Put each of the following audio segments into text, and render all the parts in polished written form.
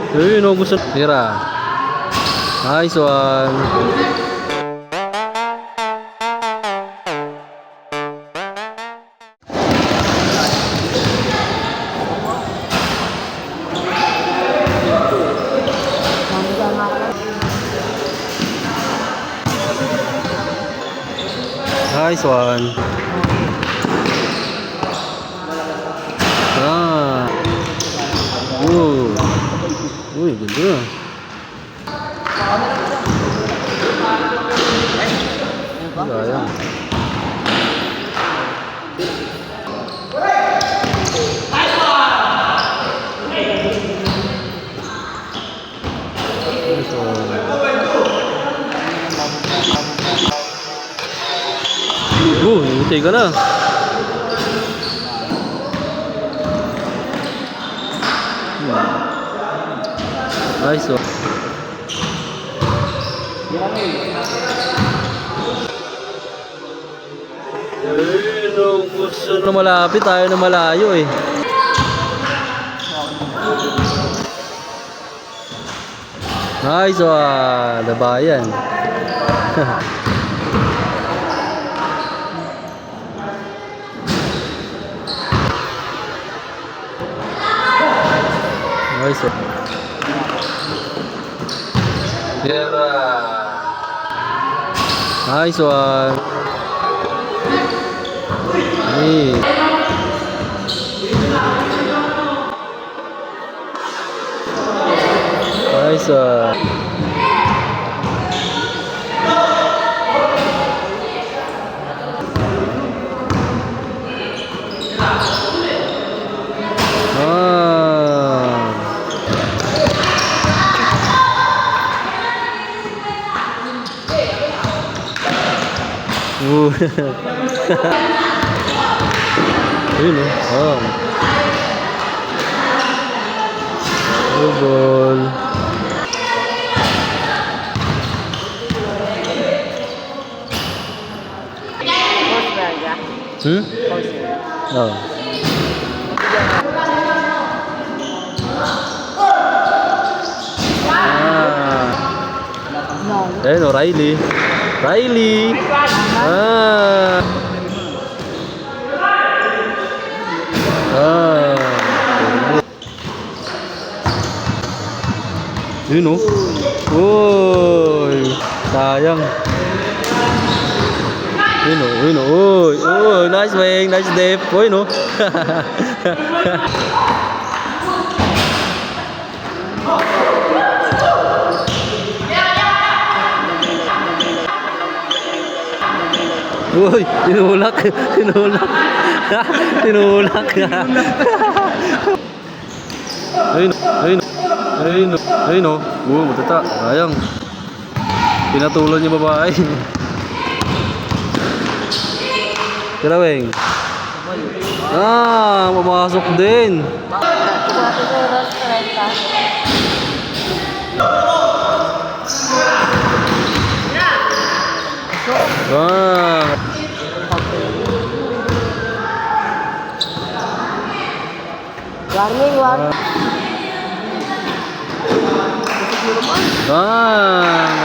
Ayun, no, gusto. Tira. Nice one. Nice one. Ah. Uy, ganda. Sayang. Nice one. Hintay ka na. Nice one. Gusto na malapit, tayo na malayo eh. Nice one. Labayan. Nice one. Tira. Nice one. Hey. Nice one. Ayun oh. Oh. Ball. Oh. Ayun oh, Riley. Yun o. Uy. Sayang. Yun o. Uy. Nice wing. Nice dip. Uy no. Uy. Tinulak. Ayun o. Matata. Sayang. Pinatulan niya babae. Tira, weng. Pumasok din. Warning.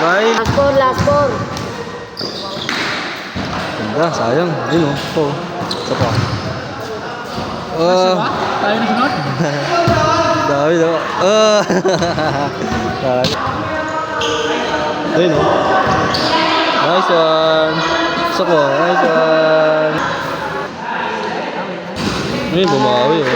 Right. Last four. Ganda, sayang. Yun o. Isa pa. Tayo na sunod? Dami daw. Ayun o. Nice one. Isa ko. Nice one. Ayun, bumawi o.